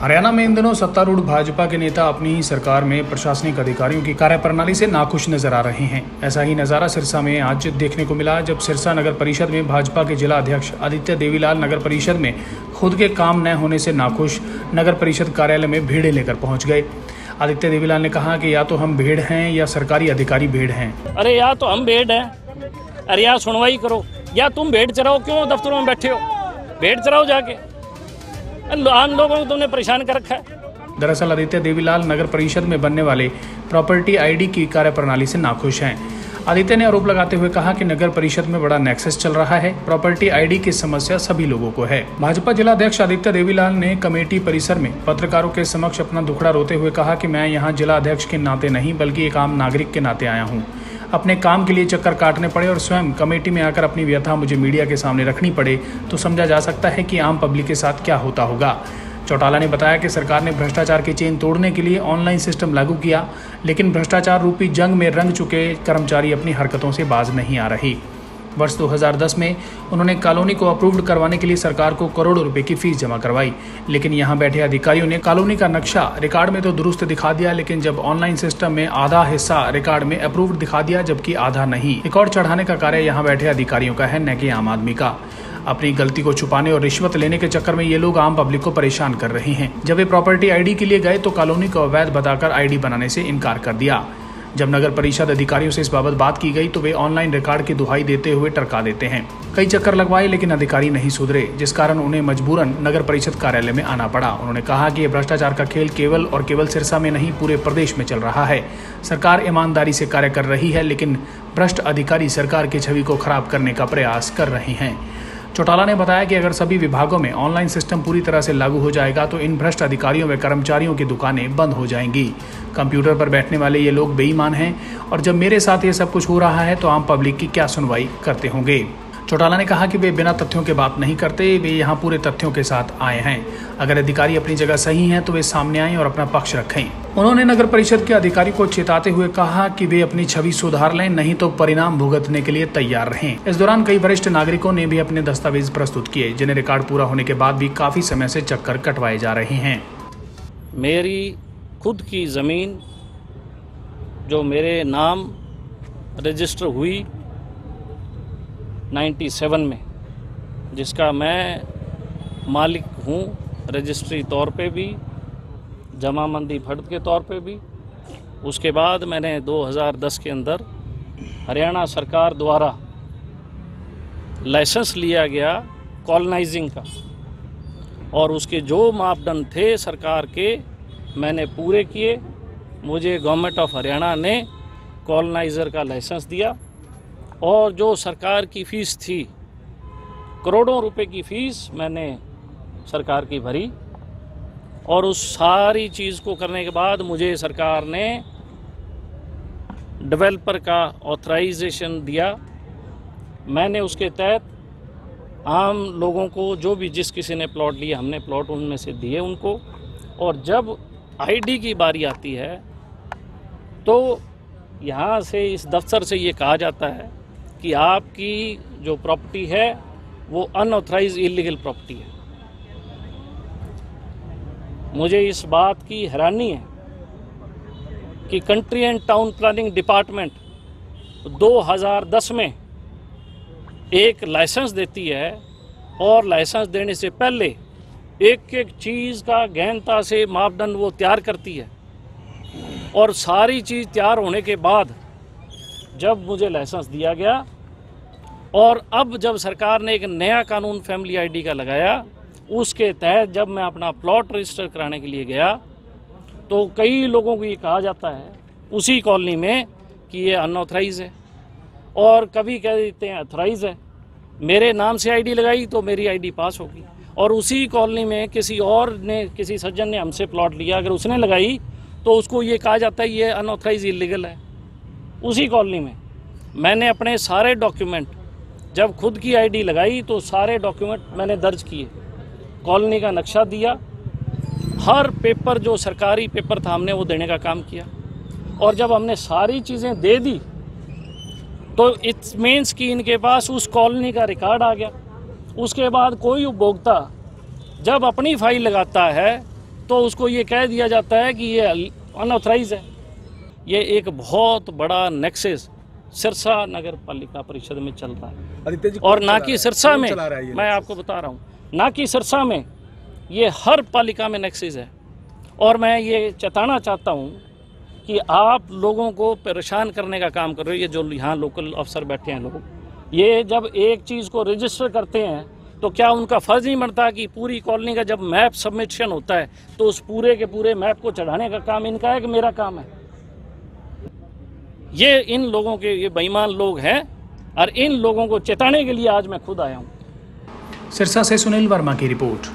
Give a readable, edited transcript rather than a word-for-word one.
हरियाणा में इन दिनों सत्तारूढ़ भाजपा के नेता अपनी ही सरकार में प्रशासनिक अधिकारियों की कार्यप्रणाली से नाखुश नजर आ रहे हैं। ऐसा ही नजारा सिरसा में आज देखने को मिला, जब सिरसा नगर परिषद में भाजपा के जिला अध्यक्ष आदित्य देवीलाल नगर परिषद में खुद के काम न होने से नाखुश नगर परिषद कार्यालय में भीड़ लेकर पहुंच गए। आदित्य देवीलाल ने कहा कि या तो हम भीड़ हैं या सरकारी अधिकारी भीड़ हैं। अरे या तो हम भीड़ हैं, अरे या सुनवाई करो, या तुम भेड़ चराओ, क्यों दफ्तरों में बैठे हो, भेड़ चराओ जाके, आम लोगों को तुमने परेशान कर रखा है। दरअसल आदित्य देवीलाल नगर परिषद में बनने वाले प्रॉपर्टी आईडी की कार्यप्रणाली से नाखुश हैं। आदित्य ने आरोप लगाते हुए कहा कि नगर परिषद में बड़ा नेक्सस चल रहा है, प्रॉपर्टी आईडी की समस्या सभी लोगों को है। भाजपा जिला अध्यक्ष आदित्य देवीलाल ने कमेटी परिसर में पत्रकारों के समक्ष अपना दुखड़ा रोते हुए कहा कि मैं यहाँ जिला अध्यक्ष के नाते नहीं बल्कि एक आम नागरिक के नाते आया हूँ। अपने काम के लिए चक्कर काटने पड़े और स्वयं कमेटी में आकर अपनी व्यथा मुझे मीडिया के सामने रखनी पड़े तो समझा जा सकता है कि आम पब्लिक के साथ क्या होता होगा। चौटाला ने बताया कि सरकार ने भ्रष्टाचार की चेन तोड़ने के लिए ऑनलाइन सिस्टम लागू किया, लेकिन भ्रष्टाचार रूपी जंग में रंग चुके कर्मचारी अपनी हरकतों से बाज नहीं आ रही। वर्ष 2010 में उन्होंने कॉलोनी को अप्रूव्ड करवाने के लिए सरकार को करोड़ों रुपए की फीस जमा करवाई, लेकिन यहां बैठे अधिकारियों ने कॉलोनी का नक्शा रिकॉर्ड में तो दुरुस्त दिखा दिया, लेकिन जब ऑनलाइन सिस्टम में आधा हिस्सा रिकॉर्ड में अप्रूव्ड दिखा दिया जबकि आधा नहीं। रिकॉर्ड चढ़ाने का कार्य यहां बैठे अधिकारियों का है, न कि आम आदमी का। अपनी गलती को छुपाने और रिश्वत लेने के चक्कर में ये लोग आम पब्लिक को परेशान कर रहे हैं। जब वे प्रॉपर्टी आईडी के लिए गए तो कॉलोनी को अवैध बताकर आईडी बनाने से इनकार कर दिया। जब नगर परिषद अधिकारियों से इस बाबत बात की गई तो वे ऑनलाइन रिकॉर्ड की दुहाई देते हुए टरका देते हैं। कई चक्कर लगवाए लेकिन अधिकारी नहीं सुधरे, जिस कारण उन्हें मजबूरन नगर परिषद कार्यालय में आना पड़ा। उन्होंने कहा कि ये भ्रष्टाचार का खेल केवल और केवल सिरसा में नहीं पूरे प्रदेश में चल रहा है। सरकार ईमानदारी से कार्य कर रही है, लेकिन भ्रष्ट अधिकारी सरकार की छवि को खराब करने का प्रयास कर रहे हैं। चौटाला ने बताया कि अगर सभी विभागों में ऑनलाइन सिस्टम पूरी तरह से लागू हो जाएगा तो इन भ्रष्ट अधिकारियों व कर्मचारियों की दुकानें बंद हो जाएंगी। कंप्यूटर पर बैठने वाले ये लोग बेईमान हैं और जब मेरे साथ ये सब कुछ हो रहा है तो आम पब्लिक की क्या सुनवाई करते होंगे। चौटाला ने कहा कि वे बिना तथ्यों के बात नहीं करते, वे यहाँ पूरे तथ्यों के साथ आए हैं। अगर अधिकारी अपनी जगह सही हैं तो वे सामने आएं और अपना पक्ष रखें। उन्होंने नगर परिषद के अधिकारी को चेताते हुए कहा कि वे अपनी छवि सुधार लें, नहीं तो परिणाम भुगतने के लिए तैयार रहें। इस दौरान कई वरिष्ठ नागरिकों ने भी अपने दस्तावेज प्रस्तुत किए, जिन्हें रिकॉर्ड पूरा होने के बाद भी काफी समय से चक्कर कटवाए जा रहे हैं। मेरी खुद की जमीन जो मेरे नाम रजिस्टर हुई 97 में, जिसका मैं मालिक हूँ रजिस्ट्री तौर पे भी, जमाबंदी फर्द के तौर पे भी। उसके बाद मैंने 2010 के अंदर हरियाणा सरकार द्वारा लाइसेंस लिया गया कॉलोनाइजिंग का, और उसके जो मापदंड थे सरकार के मैंने पूरे किए। मुझे गवर्नमेंट ऑफ हरियाणा ने कॉलोनाइज़र का लाइसेंस दिया और जो सरकार की फ़ीस थी, करोड़ों रुपए की फ़ीस मैंने सरकार की भरी, और उस सारी चीज़ को करने के बाद मुझे सरकार ने डेवलपर का ऑथराइजेशन दिया। मैंने उसके तहत आम लोगों को, जो भी जिस किसी ने प्लॉट लिए, हमने प्लॉट उनमें से दिए उनको। और जब आईडी की बारी आती है तो यहाँ से इस दफ्तर से ये कहा जाता है कि आपकी जो प्रॉपर्टी है वो अनऑथराइज इलीगल प्रॉपर्टी है। मुझे इस बात की हैरानी है कि country and town planning department 2010 में एक लाइसेंस देती है और लाइसेंस देने से पहले एक एक चीज़ का गहनता से मापदंड वो तैयार करती है, और सारी चीज़ तैयार होने के बाद जब मुझे लाइसेंस दिया गया और अब जब सरकार ने एक नया कानून फैमिली आईडी का लगाया, उसके तहत जब मैं अपना प्लॉट रजिस्टर कराने के लिए गया तो कई लोगों को ये कहा जाता है उसी कॉलोनी में कि ये अनऑथराइज है, और कभी कह देते हैं अथराइज है। मेरे नाम से आईडी लगाई तो मेरी आईडी पास होगी, और उसी कॉलोनी में किसी और ने, किसी सज्जन ने हमसे प्लॉट लिया, अगर उसने लगाई तो उसको ये कहा जाता है ये अनऑथराइज इलीगल है। उसी कॉलोनी में मैंने अपने सारे डॉक्यूमेंट, जब खुद की आईडी लगाई तो सारे डॉक्यूमेंट मैंने दर्ज किए, कॉलोनी का नक्शा दिया, हर पेपर जो सरकारी पेपर था हमने वो देने का काम किया। और जब हमने सारी चीज़ें दे दी तो इट्स मीन्स कि इनके पास उस कॉलोनी का रिकॉर्ड आ गया। उसके बाद कोई उपभोक्ता जब अपनी फाइल लगाता है तो उसको ये कह दिया जाता है कि ये अनऑथराइज है। ये एक बहुत बड़ा नेक्सस सिरसा नगर पालिका परिषद में चल रहा है। आदित्य जी, और ना कि सिरसा में, मैं मैं आपको बता रहा हूँ, ना कि सिरसा में, ये हर पालिका में नेक्सस है। और मैं ये चेताना चाहता हूँ कि आप लोगों को परेशान करने का काम कर रहे हो, ये जो यहाँ लोकल अफसर बैठे हैं लोग, ये जब एक चीज़ को रजिस्टर करते हैं तो क्या उनका फ़र्ज़ नहीं बनता कि पूरी कॉलोनी का जब मैप सबमिशन होता है तो उस पूरे के पूरे मैप को चढ़ाने का काम इनका है कि मेरा काम है? ये इन लोगों के, ये बेईमान लोग हैं और इन लोगों को चेताने के लिए आज मैं खुद आया हूँ। सिरसा से सुनील वर्मा की रिपोर्ट।